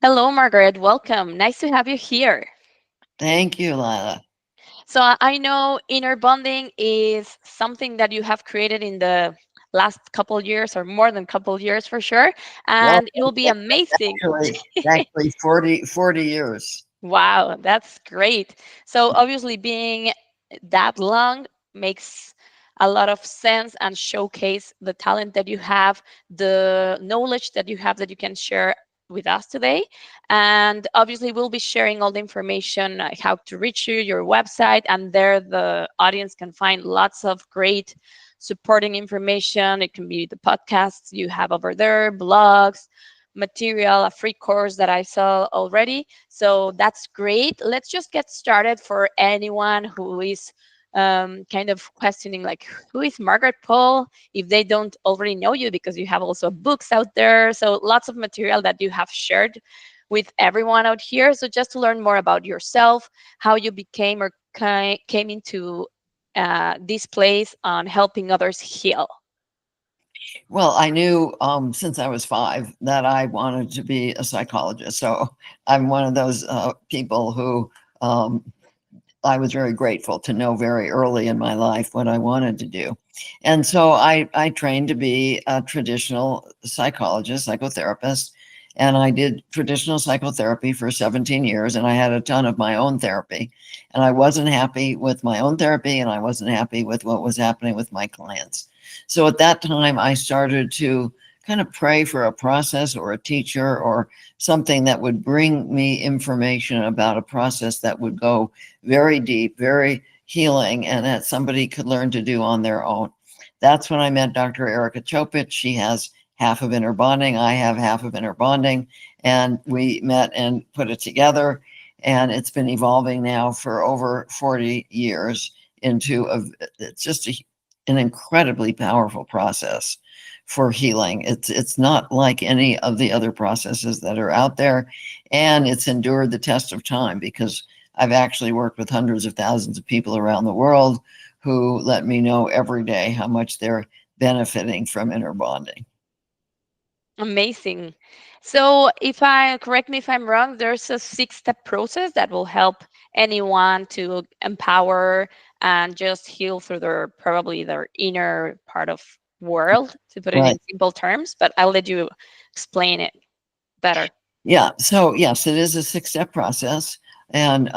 Hello, Margaret. Welcome. Nice to have you here. Thank you, Lila. So, I know inner bonding is something that you have created in the last couple years or more than couple years for sure. Well, And it will be amazing. actually 40 years. Wow, that's great. So, obviously, being that long makes a lot of sense and showcase the talent that you have, the knowledge that you have that you can share with us today. And obviously, we'll be sharing all the information, how to reach you, your website, and there the audience can find lots of great supporting information. It can be the podcasts you have over there, blogs, material, a free course that I saw already. So that's great. Let's just get started for anyone who is kind of questioning, like, who is Margaret Paul, if they don't already know you, because you have also books out there. So lots of material that you have shared with everyone out here. So just to learn more about yourself, how you became or came into this place on helping others heal. Well, I knew since I was five that I wanted to be a psychologist. So I'm one of those people who I was very grateful to know very early in my life what I wanted to do. And so I trained to be a traditional psychologist, psychotherapist. And I did traditional psychotherapy for 17 years, and I had a ton of my own therapy. And I wasn't happy with my own therapy, and I wasn't happy with what was happening with my clients. So at that time, I started to kind of pray for a process or a teacher or something that would bring me information about a process that would go very deep, very healing, and that somebody could learn to do on their own. That's when I met Dr. Erica Chopich. She has half of inner bonding. I have half of inner bonding. And we met and put it together. And it's been evolving now for over 40 years into it's just an incredibly powerful process for healing. It's not like any of the other processes that are out there. And it's endured the test of time because I've actually worked with hundreds of thousands of people around the world who let me know every day how much they're benefiting from inner bonding. Amazing. So, if I correct me if I'm wrong, there's a six-step process that will help anyone to empower and just heal through their probably their inner part of world, to put it Right. in simple terms, but I'll let you explain it better. Yeah. So, yes, it is a six-step process. And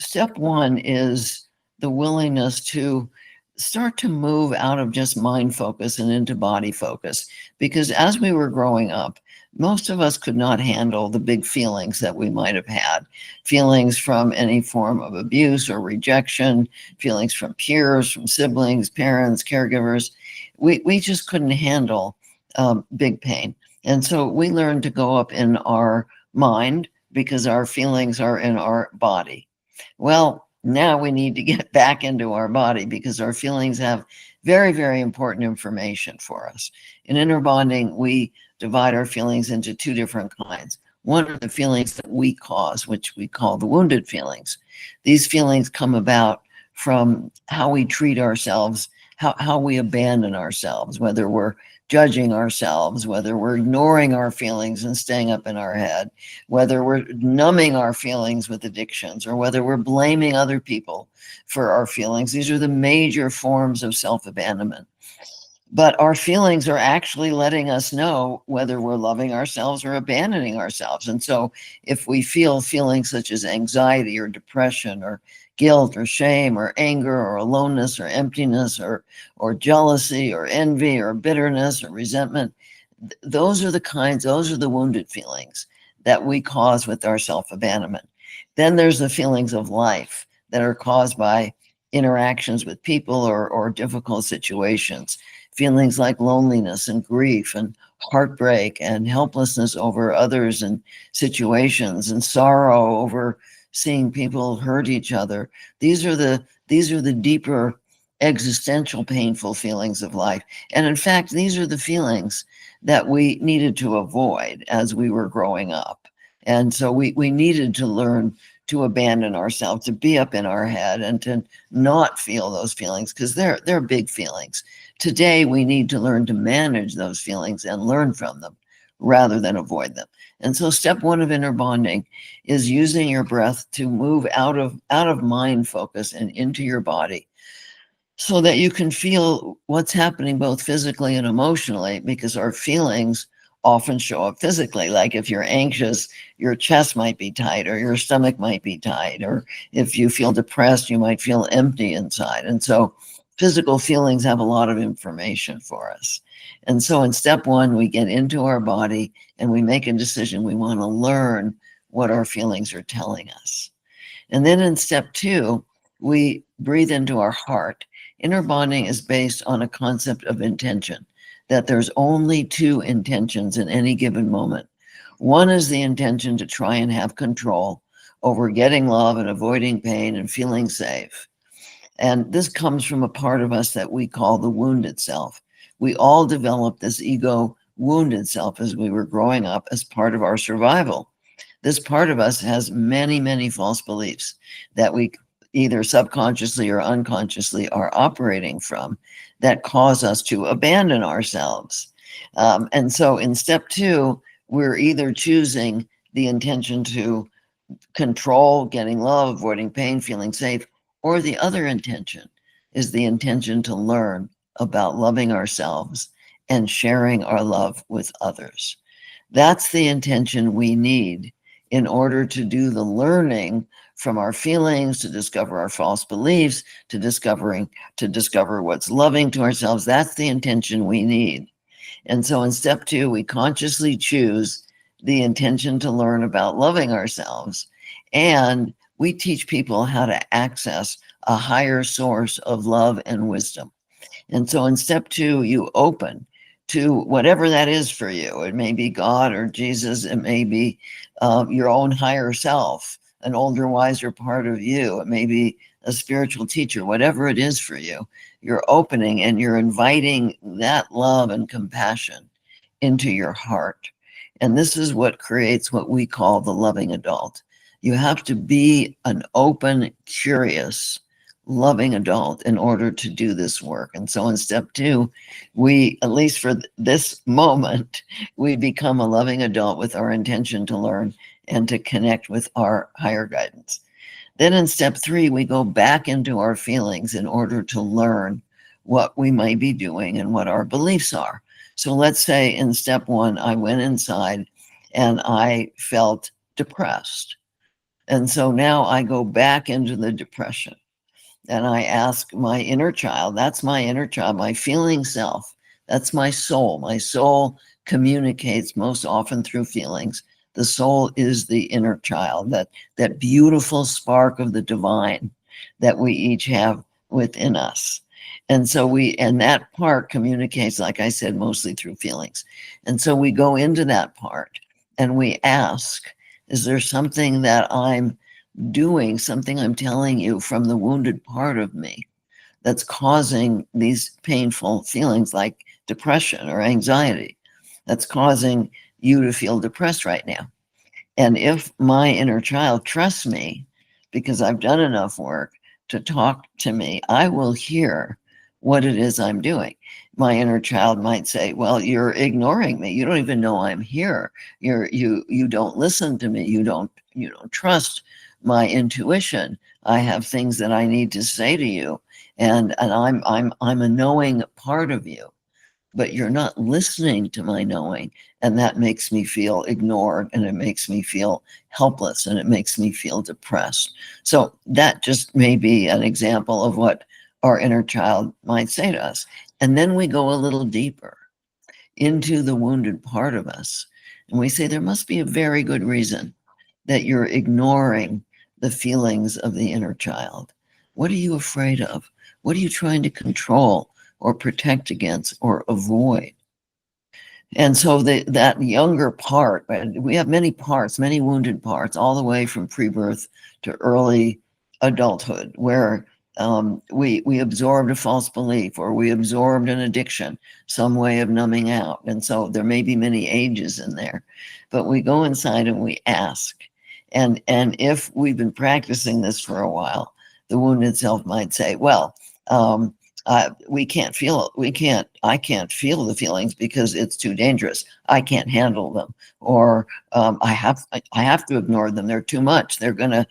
step one is the willingness to start to move out of just mind focus and into body focus. Because as we were growing up, most of us could not handle the big feelings that we might have had, feelings from any form of abuse or rejection, feelings from peers, from siblings, parents, caregivers. We just couldn't handle big pain. And so we learn to go up in our mind because our feelings are in our body. Well, now we need to get back into our body because our feelings have very, very important information for us. In inner bonding, we divide our feelings into two different kinds. One are the feelings that we cause, which we call the wounded feelings. These feelings come about from how we treat ourselves, how we abandon ourselves, whether we're judging ourselves, whether we're ignoring our feelings and staying up in our head, whether we're numbing our feelings with addictions, or whether we're blaming other people for our feelings. These are the major forms of self abandonment. But our feelings are actually letting us know whether we're loving ourselves or abandoning ourselves. And so if we feel feelings such as anxiety or depression or guilt or shame or anger or aloneness or emptiness or jealousy or envy or bitterness or resentment, those are the wounded feelings that we cause with our self-abandonment. Then there's the feelings of life that are caused by interactions with people or difficult situations, feelings like loneliness and grief and heartbreak and helplessness over others and situations and sorrow over seeing people hurt each other. These are the deeper existential painful feelings of life. And in fact, these are the feelings that we needed to avoid as we were growing up. And so we needed to learn to abandon ourselves, to be up in our head and to not feel those feelings because they're big feelings. Today, we need to learn to manage those feelings and learn from them rather than avoid them. And so step one of inner bonding is using your breath to move out of mind focus and into your body so that you can feel what's happening both physically and emotionally, because our feelings often show up physically. Like if you're anxious, your chest might be tight, or your stomach might be tight, or if you feel depressed, you might feel empty inside. And so physical feelings have a lot of information for us. And so in step one, we get into our body and we make a decision. We want to learn what our feelings are telling us. And then in step two, we breathe into our heart. Inner bonding is based on a concept of intention, that there's only two intentions in any given moment. One is the intention to try and have control over getting love and avoiding pain and feeling safe. And this comes from a part of us that we call the wounded self. We all developed this ego wounded self as we were growing up as part of our survival. This part of us has many, many false beliefs that we either subconsciously or unconsciously are operating from that cause us to abandon ourselves. And so in step two, we're either choosing the intention to control, getting love, avoiding pain, feeling safe, or the other intention is the intention to learn about loving ourselves and sharing our love with others. That's the intention we need in order to do the learning from our feelings, to discover our false beliefs, to discover what's loving to ourselves. That's the intention we need. And so in step two, we consciously choose the intention to learn about loving ourselves. And we teach people how to access a higher source of love and wisdom. And so in step two, you open to whatever that is for you. It may be God or Jesus. It may be your own higher self, an older, wiser part of you. It may be a spiritual teacher, whatever it is for you. You're opening and you're inviting that love and compassion into your heart. And this is what creates what we call the loving adult. You have to be an open, curious, loving adult in order to do this work. And so in step two, we, at least for this moment, we become a loving adult with our intention to learn and to connect with our higher guidance. Then in step three, we go back into our feelings in order to learn what we might be doing and what our beliefs are. So let's say in step one, I went inside and I felt depressed. And so now I go back into the depression and I ask my inner child, that's my inner child, my feeling self, that's my soul. My soul communicates most often through feelings. The soul is the inner child, that beautiful spark of the divine that we each have within us. And so and that part communicates, like I said, mostly through feelings. And so we go into that part and we ask, is there something that I'm doing, something I'm telling you from the wounded part of me that's causing these painful feelings like depression or anxiety, that's causing you to feel depressed right now? And if my inner child trusts me because I've done enough work to talk to me, I will hear what it is I'm doing. My inner child might say, well, you're ignoring me. You don't even know I'm here. You don't listen to me. You don't trust my intuition. I have things that I need to say to you. And I'm a knowing part of you, but you're not listening to my knowing. And that makes me feel ignored, and it makes me feel helpless, and it makes me feel depressed. So that just may be an example of what our inner child might say to us. And then we go a little deeper into the wounded part of us. And we say, there must be a very good reason that you're ignoring the feelings of the inner child. What are you afraid of? What are you trying to control or protect against or avoid? And so that younger part, right, we have many parts, many wounded parts, all the way from pre-birth to early adulthood, where we absorbed a false belief, or we absorbed an addiction, some way of numbing out. And so there may be many ages in there, but we go inside and we ask. And if we've been practicing this for a while, the wounded self might say, well, We can't feel, I can't feel the feelings because it's too dangerous. I can't handle them. Or I have to ignore them. They're too much. They're gonna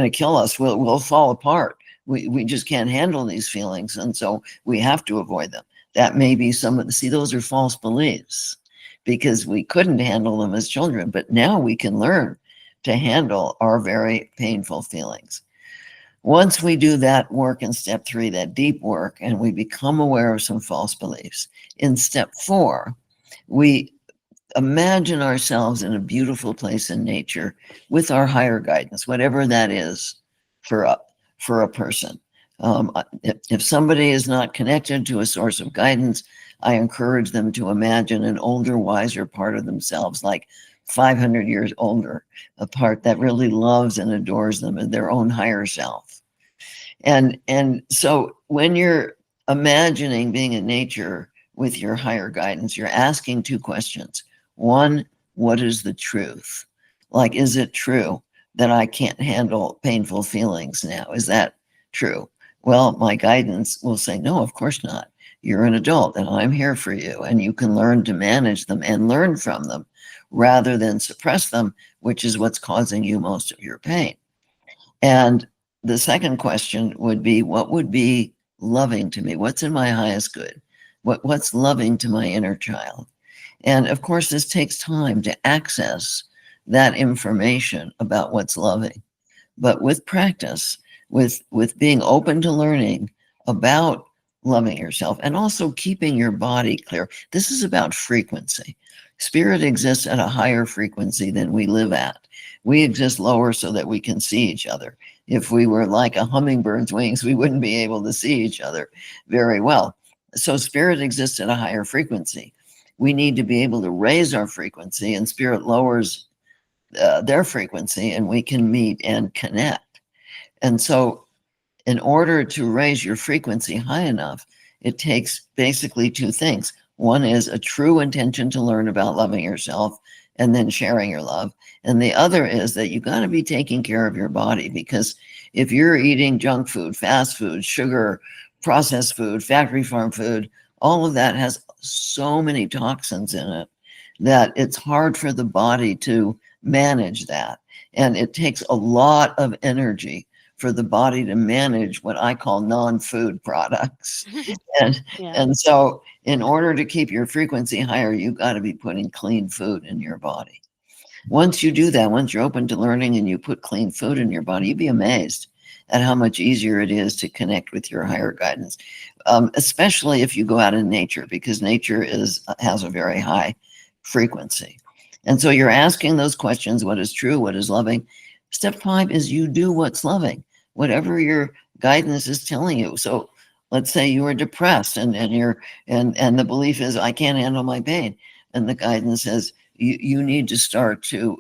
kill us. We'll fall apart. We just can't handle these feelings. And so we have to avoid them. That may be some of the, see, those are false beliefs because we couldn't handle them as children, but now we can learn to handle our very painful feelings. Once we do that work in step 3, that deep work, and we become aware of some false beliefs, in step 4, we imagine ourselves in a beautiful place in nature with our higher guidance, whatever that is for a person. If somebody is not connected to a source of guidance, I encourage them to imagine an older, wiser part of themselves, like 500 years older, a part that really loves and adores them and their own higher self. And so when you're imagining being in nature with your higher guidance, you're asking 2 questions. One, what is the truth? Like, is it true that I can't handle painful feelings now? Is that true? Well, my guidance will say, no, of course not. You're an adult and I'm here for you, and you can learn to manage them and learn from them rather than suppress them, which is what's causing you most of your pain. And the second question would be, what would be loving to me? What's in my highest good? What's loving to my inner child? And of course, this takes time to access that information about what's loving. But with practice, with being open to learning about loving yourself and also keeping your body clear, this is about frequency. Spirit exists at a higher frequency than we live at. We exist lower so that we can see each other. If we were like a hummingbird's wings, we wouldn't be able to see each other very well. So spirit exists at a higher frequency. We need to be able to raise our frequency, and spirit lowers their frequency, and we can meet and connect. And so, in order to raise your frequency high enough, it takes basically 2 things. One is a true intention to learn about loving yourself and then sharing your love. And the other is that you got to be taking care of your body, because if you're eating junk food, fast food, sugar, processed food, factory farm food, all of that has so many toxins in it that it's hard for the body to manage that. And it takes a lot of energy for the body to manage what I call non-food products. And, Yeah. and so in order to keep your frequency higher, you've got to be putting clean food in your body. Once you do that, once you're open to learning and you put clean food in your body, you'd be amazed at how much easier it is to connect with your higher guidance, especially if you go out in nature, because nature has a very high frequency. And so you're asking those questions: what is true? What is loving? Step 5 is you do what's loving, whatever your guidance is telling you. So let's say you are depressed and the belief is, I can't handle my pain. And the guidance says, you need to start to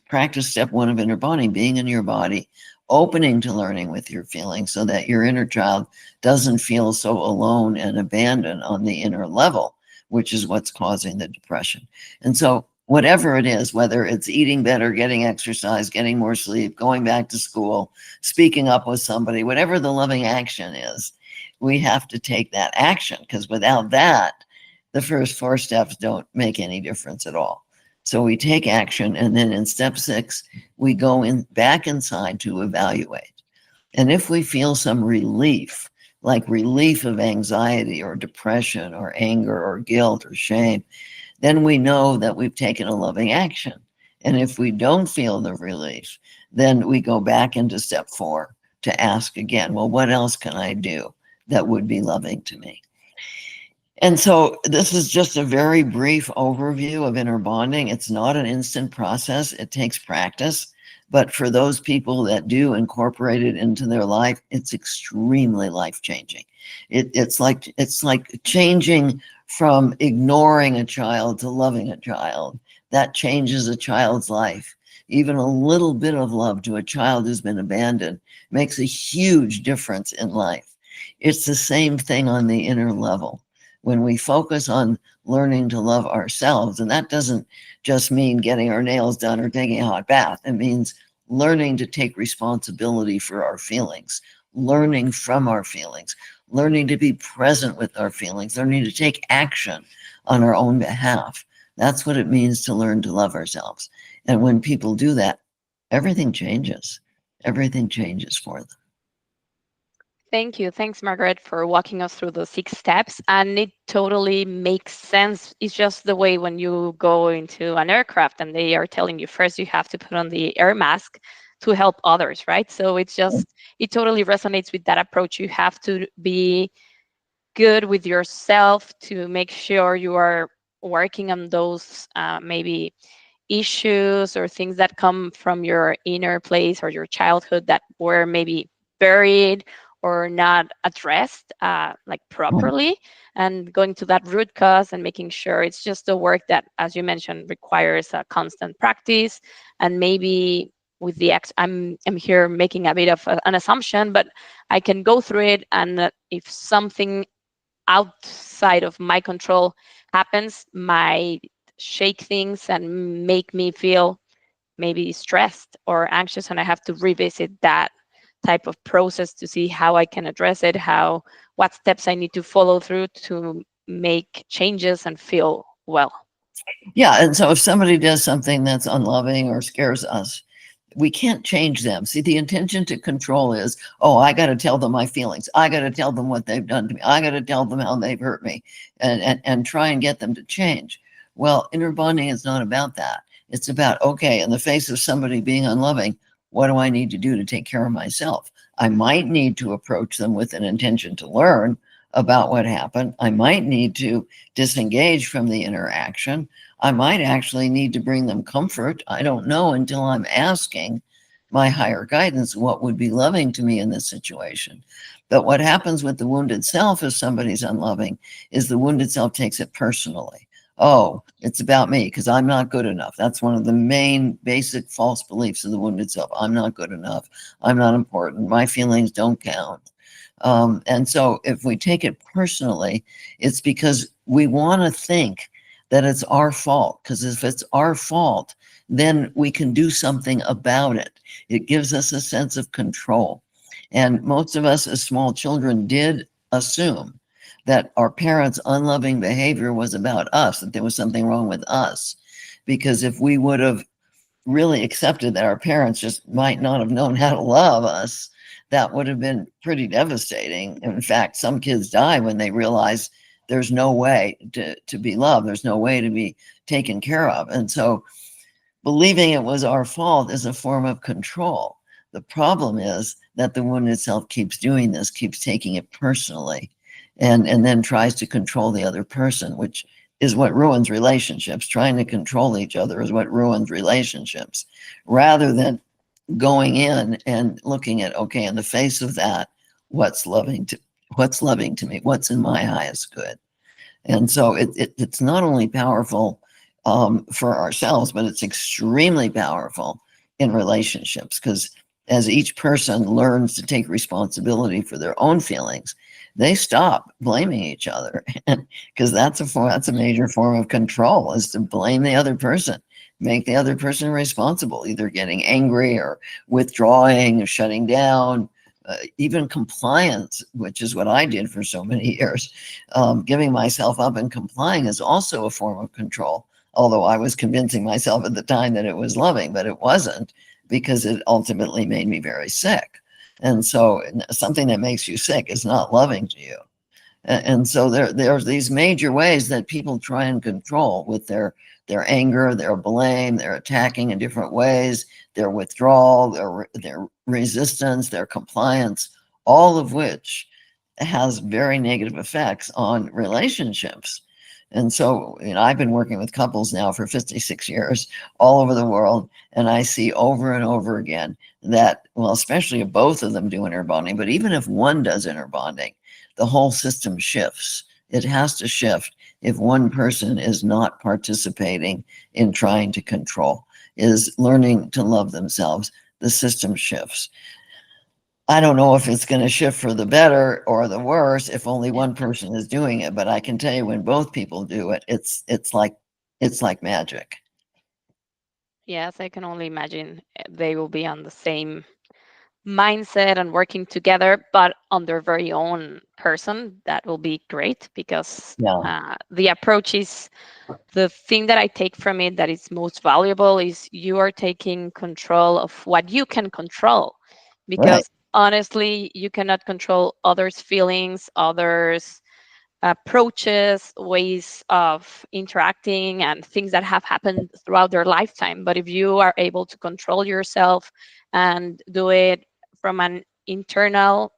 practice step 1 of inner bonding, being in your body, opening to learning with your feelings so that your inner child doesn't feel so alone and abandoned on the inner level, which is what's causing the depression. And so whatever it is, whether it's eating better, getting exercise, getting more sleep, going back to school, speaking up with somebody, whatever the loving action is, we have to take that action, because without that, the first 4 steps don't make any difference at all. So we take action, and then in step 6, we go back inside to evaluate. And if we feel some relief, like relief of anxiety or depression or anger or guilt or shame, then we know that we've taken a loving action. And if we don't feel the relief, then we go back into step 4 to ask again, well, what else can I do that would be loving to me? And so this is just a very brief overview of inner bonding. It's not an instant process. It takes practice. But for those people that do incorporate it into their life, it's extremely life-changing. It's like changing from ignoring a child to loving a child. That changes a child's life. Even a little bit of love to a child who's been abandoned makes a huge difference in life. It's the same thing on the inner level. When we focus on learning to love ourselves, and that doesn't just mean getting our nails done or taking a hot bath. It means learning to take responsibility for our feelings, learning from our feelings, learning to be present with our feelings, learning to take action on our own behalf. That's what it means to learn to love ourselves. And when people do that, everything changes. Everything changes for them. Thank you. Thanks, Margaret, for walking us through those 6 steps. And it totally makes sense. It's just the way when you go into an aircraft and they are telling you first you have to put on the air mask to help others, right? So it's just, it totally resonates with that approach. You have to be good with yourself to make sure you are working on those maybe issues or things that come from your inner place or your childhood that were maybe buried or not addressed like properly, and going to that root cause and making sure it's just the work that, as you mentioned, requires a constant practice. And maybe with the I'm here making a bit of an assumption, but I can go through it, and if something outside of my control happens, might shake things and make me feel maybe stressed or anxious, and I have to revisit that type of process to see how I can address it, how what steps I need to follow through to make changes and feel well. Yeah. And so if somebody does something that's unloving or scares us, we can't change them. See, the intention to control is, oh, I got to tell them my feelings. I got to tell them what they've done to me. I got to tell them how they've hurt me, and try and get them to change. Well, inner bonding is not about that. It's about, okay, in the face of somebody being unloving, what do I need to do to take care of myself? I might need to approach them with an intention to learn about what happened. I might need to disengage from the interaction. I might actually need to bring them comfort. I don't know until I'm asking my higher guidance what would be loving to me in this situation. But what happens with the wounded self if somebody's unloving is the wounded self takes it personally. Oh, it's about me because I'm not good enough. That's one of the main basic false beliefs of the wounded self. I'm not good enough. I'm not important. My feelings don't count. And so if we take it personally, it's because we want to think that it's our fault. Because if it's our fault, then we can do something about it. It gives us a sense of control. And most of us as small children did assume that our parents' unloving behavior was about us, that there was something wrong with us. Because if we would have really accepted that our parents just might not have known how to love us, that would have been pretty devastating. In fact, some kids die when they realize there's no way to be loved, there's no way to be taken care of. And so believing it was our fault is a form of control. The problem is that the wounded self keeps doing this, keeps taking it personally, and then tries to control the other person, which is what ruins relationships. Trying to control each other is what ruins relationships, rather than going in and looking at, okay, in the face of that, what's loving to what's loving to me, what's in my highest good. And so it's not only powerful for ourselves, but it's extremely powerful in relationships, because as each person learns to take responsibility for their own feelings, they stop blaming each other, because that's a major form of control, is to blame the other person, make the other person responsible, either getting angry or withdrawing or shutting down, even compliance, which is what I did for so many years. Giving myself up and complying is also a form of control, although I was convincing myself at the time that it was loving, but it wasn't, because it ultimately made me very sick. And so something that makes you sick is not loving to you. And so there's these major ways that people try and control with their anger, their blame, their attacking in different ways, their withdrawal, their resistance, their compliance, all of which has very negative effects on relationships. And so, I've been working with couples now for 56 years all over the world, and I see over and over again that, well, especially if both of them do inner bonding, but even if one does inner bonding, the whole system shifts. It has to shift if one person is not participating in trying to control, is learning to love themselves. The system shifts. I don't know if it's going to shift for the better or the worse if only Yeah. one person is doing it, but I can tell you when both people do it, it's like magic. Yes, I can only imagine they will be on the same mindset and working together, but on their very own person, that will be great because Yeah, the approach is the thing that I take from it that is most valuable is you are taking control of what you can control. right. Because honestly, you cannot control others' feelings, others' approaches, ways of interacting, and things that have happened throughout their lifetime. But if you are able to control yourself and do it from an internal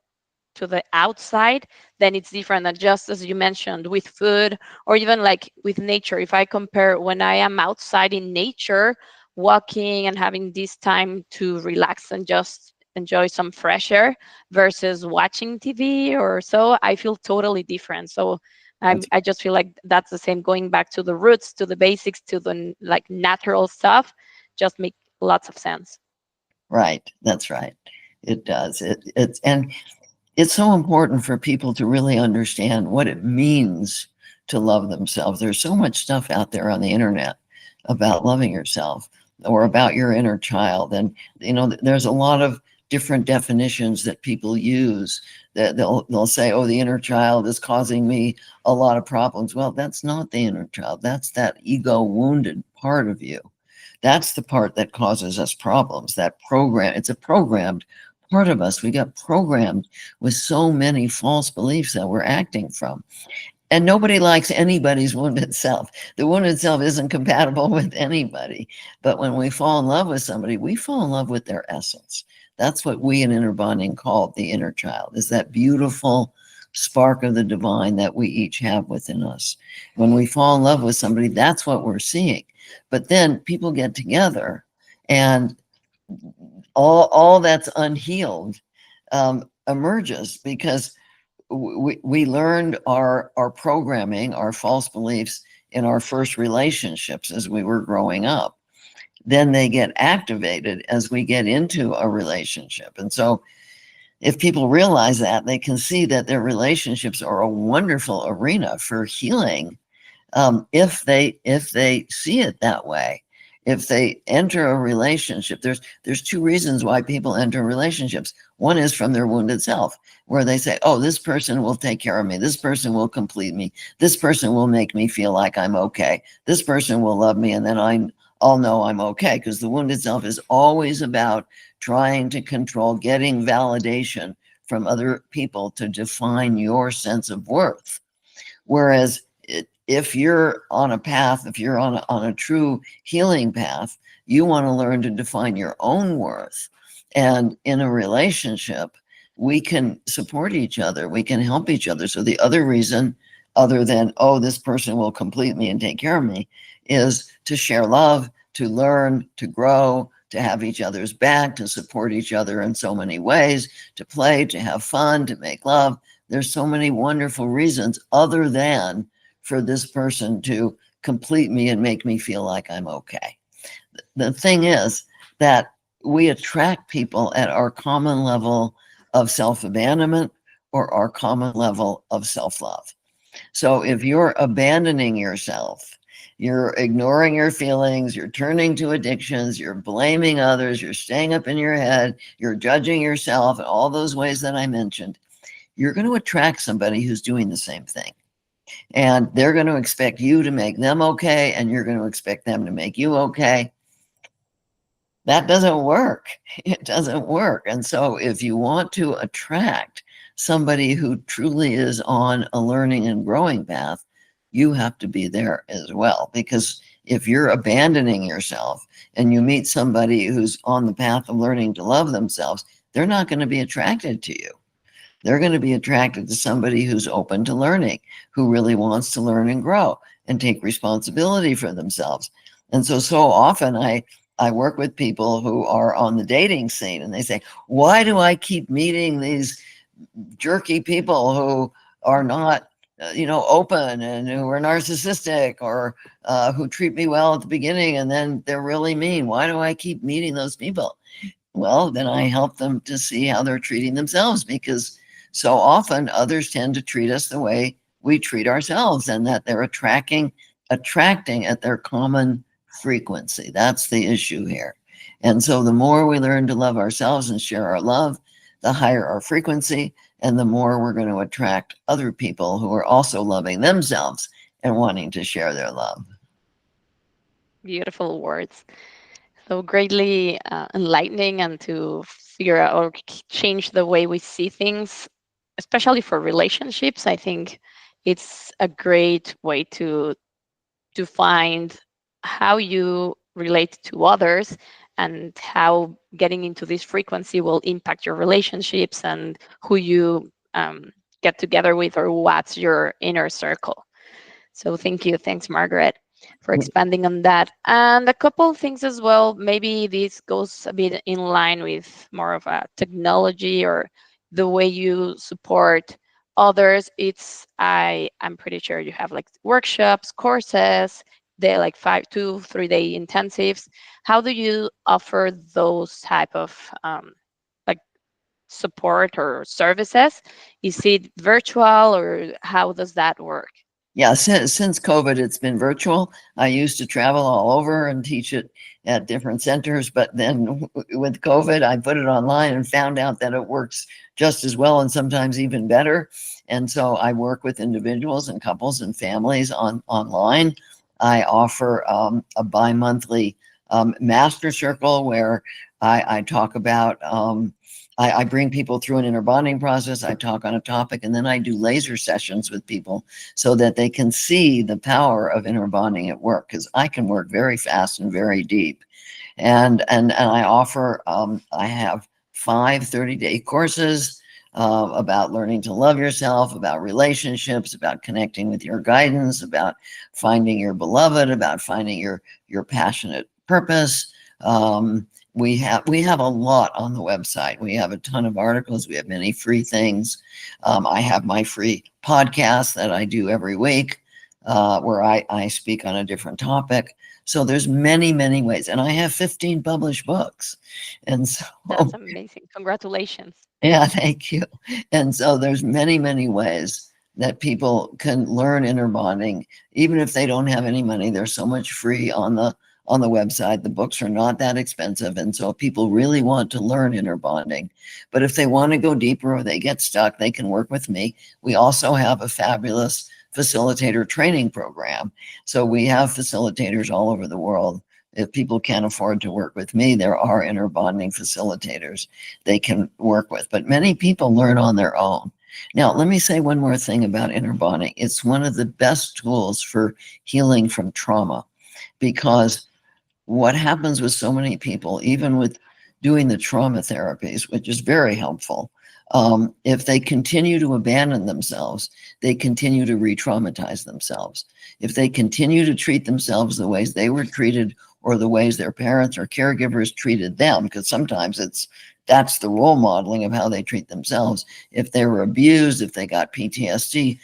to the outside, then it's different. And just as you mentioned with food or even like with nature, if I compare when I am outside in nature, walking and having this time to relax and just enjoy some fresh air versus watching TV or so, I feel totally different. So That's I just feel like that's the same. Going back to the roots, to the basics, to the like natural stuff, just make lots of sense. right. That's right. It does. And it's so important for people to really understand what it means to love themselves. There's so much stuff out there on the internet about loving yourself or about your inner child. And, there's a lot of different definitions that people use that they'll say, oh, the inner child is causing me a lot of problems. Well, that's not the inner child. That's that ego wounded part of you. That's the part that causes us problems. That program, it's a programmed part of us. We got programmed with so many false beliefs that we're acting from. And nobody likes anybody's wounded self. The wounded self isn't compatible with anybody. But when we fall in love with somebody, we fall in love with their essence. That's what we in inner bonding call the inner child, is that beautiful spark of the divine that we each have within us. When we fall in love with somebody, that's what we're seeing. But then people get together and all that's unhealed emerges because we learned our programming, our false beliefs in our first relationships as we were growing up. Then they get activated as we get into a relationship. And so if people realize that, they can see that their relationships are a wonderful arena for healing, if they see it that way. If they enter a relationship, there's two reasons why people enter relationships. One is from their wounded self, where they say, oh, this person will take care of me, this person will complete me, this person will make me feel like I'm okay, this person will love me, and then I'll know I'm okay. Because the wounded self is always about trying to control, getting validation from other people to define your sense of worth. Whereas if you're on a path, if you're on a true healing path, you want to learn to define your own worth. And in a relationship, we can support each other, we can help each other. So the other reason, other than, oh, this person will complete me and take care of me, is to share love, to learn, to grow, to have each other's back, to support each other in so many ways, to play, to have fun, to make love. There's so many wonderful reasons other than for this person to complete me and make me feel like I'm okay. The thing is that we attract people at our common level of self-abandonment or our common level of self-love. So if you're abandoning yourself, you're ignoring your feelings, you're turning to addictions, you're blaming others, you're staying up in your head, you're judging yourself in all those ways that I mentioned, you're going to attract somebody who's doing the same thing. And they're going to expect you to make them okay, and you're going to expect them to make you okay. That doesn't work. It doesn't work. And so, if you want to attract somebody who truly is on a learning and growing path, you have to be there as well. Because if you're abandoning yourself and you meet somebody who's on the path of learning to love themselves, they're not going to be attracted to you. They're going to be attracted to somebody who's open to learning, who really wants to learn and grow and take responsibility for themselves. And so often I work with people who are on the dating scene and they say, why do I keep meeting these jerky people who are not, open and who are narcissistic or who treat me well at the beginning and then they're really mean? Why do I keep meeting those people? Well, then I help them to see how they're treating themselves, because so often others tend to treat us the way we treat ourselves, and that they're attracting at their common frequency. That's the issue here. And so the more we learn to love ourselves and share our love, the higher our frequency, and the more we're going to attract other people who are also loving themselves and wanting to share their love. Beautiful words. So greatly enlightening, and to figure out or change the way we see things, especially for relationships. I think it's a great way to find how you relate to others, and how getting into this frequency will impact your relationships and who you get together with, or what's your inner circle. So thank you. Thanks, Margaret, for expanding on that. And a couple of things as well. Maybe this goes a bit in line with more of a technology, or the way you support others. I'm pretty sure you have like workshops, courses, they like 5 to 3 day intensives. How do you offer those type of like support or services? Is it virtual, or how does that work? Yeah, since COVID, it's been virtual. I used to travel all over and teach it at different centers, but then with COVID, I put it online and found out that it works just as well and sometimes even better. And so I work with individuals and couples and families online. I offer a bi-monthly master circle where I talk about I bring people through an inner bonding process. I talk on a topic, and then I do laser sessions with people so that they can see the power of inner bonding at work, because I can work very fast and very deep. And I offer, I have 5 30-day courses about learning to love yourself, about relationships, about connecting with your guidance, about finding your beloved, about finding your passionate purpose. We have a lot on the website. We have a ton of articles. We have many free things. I have my free podcast that I do every week, where I speak on a different topic. So there's many, many ways. And I have 15 published books. And so, That's amazing. Congratulations. yeah, thank you. And so there's many, many ways that people can learn inner bonding, even if they don't have any money. There's so much free on the website. The books are not that expensive. And so people really want to learn inner bonding. But if they want to go deeper or they get stuck, they can work with me. We also have a fabulous facilitator training program. So we have facilitators all over the world. If people can't afford to work with me, there are inner bonding facilitators they can work with. But many people learn on their own. Now, let me say one more thing about inner bonding. It's one of the best tools for healing from trauma, because what happens with so many people, even with doing the trauma therapies, which is very helpful, if they continue to abandon themselves, they continue to re-traumatize themselves. If they continue to treat themselves the ways they were treated, or the ways their parents or caregivers treated them, because sometimes that's the role modeling of how they treat themselves. If they were abused, if they got PTSD,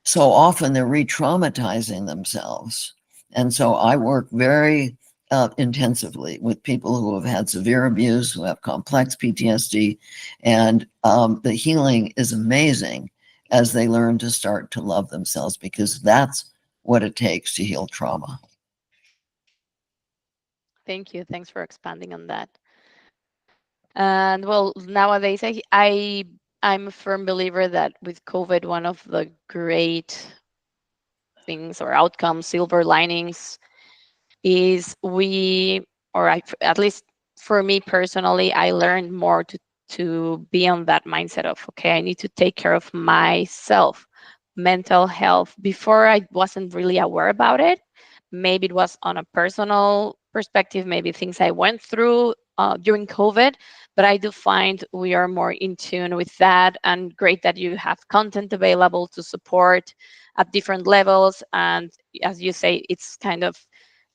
so often they're re-traumatizing themselves. And so I work very intensively with people who have had severe abuse, who have complex PTSD, and the healing is amazing as they learn to start to love themselves, because that's what it takes to heal trauma. Thank you. Thanks for expanding on that. And well, nowadays I'm a firm believer that with COVID, one of the great things or outcomes, silver linings, is at least for me personally, I learned more to be on that mindset of, okay, I need to take care of myself, mental health. Before, I wasn't really aware about it. Maybe it was on a personal perspective, maybe things I went through during COVID, but I do find we are more in tune with that. And great that you have content available to support at different levels. And as you say, it's kind of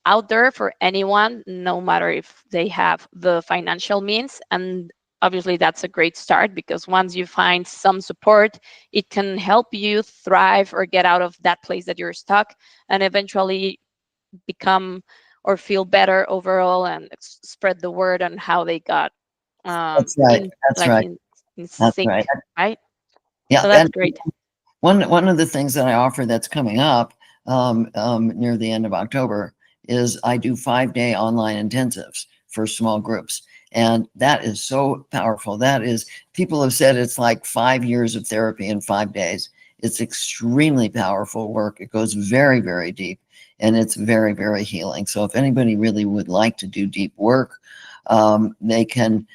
out there for anyone, no matter if they have the financial means. And obviously, that's a great start, because once you find some support, it can help you thrive or get out of that place that you're stuck, and eventually become or feel better overall, and spread the word on how they got That's right. in That's like right. in That's right. sync, right? Yeah. So that's great. One of the things that I offer that's coming up near the end of October is I do 5-day online intensives for small groups. And that is so powerful. That is, people have said it's like 5 years of therapy in 5 days. It's extremely powerful work. It goes very, very deep, and it's very, very healing. So if anybody really would like to do deep work, they can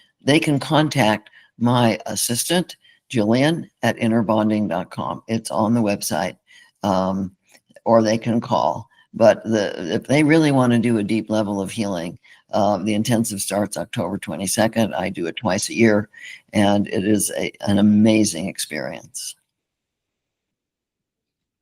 contact my assistant, Jillian, at innerbonding.com. It's on the website, um, or they can call. But if they really want to do a deep level of healing, the intensive starts October 22nd. I do it twice a year, and it is an amazing experience.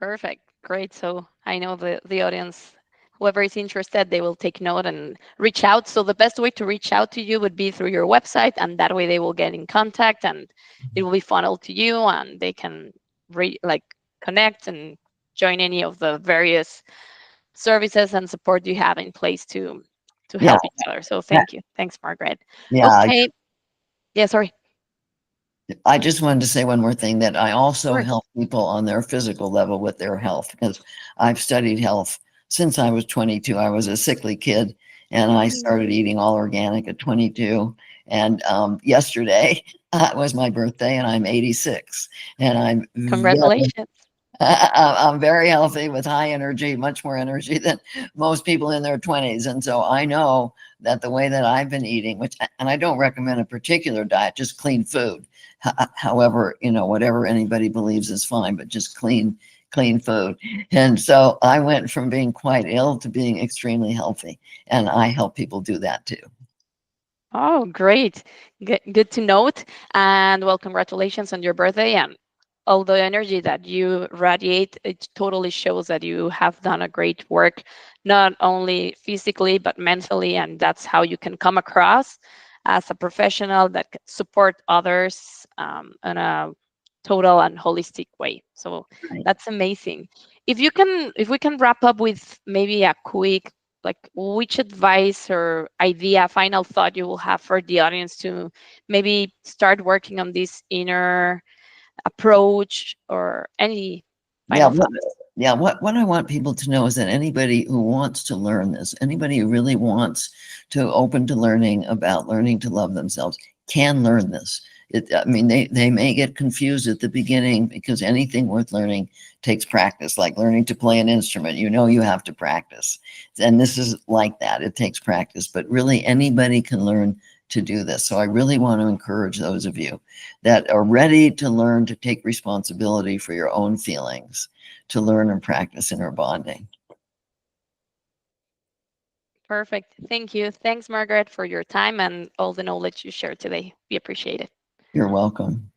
Perfect. Great. So I know the audience, whoever is interested, they will take note and reach out. So the best way to reach out to you would be through your website, and that way they will get in contact and it will be funneled to you, and they can like connect and join any of the various services and support you have in place to Yeah, help each other. So thank you. Thanks, Margaret. yeah. Okay. Yeah, sorry. I just wanted to say one more thing, that I Of also course. help people on their physical level with their health, because I've studied health since I was 22. I was a sickly kid, and I Mm, started eating all organic at 22. And yesterday was my birthday, and I'm 86, and congratulations. I'm very healthy with high energy, much more energy than most people in their 20s. And so I know that the way that I've been eating, and I don't recommend a particular diet, just clean food. However, whatever anybody believes is fine, but just clean food. And so I went from being quite ill to being extremely healthy. And I help people do that too. Oh, great. Good to note. And well, congratulations on your birthday and all the energy that you radiate. It totally shows that you have done a great work, not only physically, but mentally. And that's how you can come across as a professional that can support others in a total and holistic way. So Right. that's amazing. If we can wrap up with maybe a quick, like, which advice or idea, final thought you will have for the audience to maybe start working on this inner approach, or any Yeah, final thoughts? what I want people to know is that anybody who wants to learn this, anybody who really wants to open to learning about learning to love themselves, can learn this. I mean, they may get confused at the beginning, because anything worth learning takes practice, like learning to play an instrument. You have to practice. And this is like that. It takes practice, but really anybody can learn to do this. So I really want to encourage those of you that are ready to learn to take responsibility for your own feelings, to learn and practice inner bonding. Perfect. Thank you. Thanks, Margaret, for your time and all the knowledge you shared today. We appreciate it. You're welcome.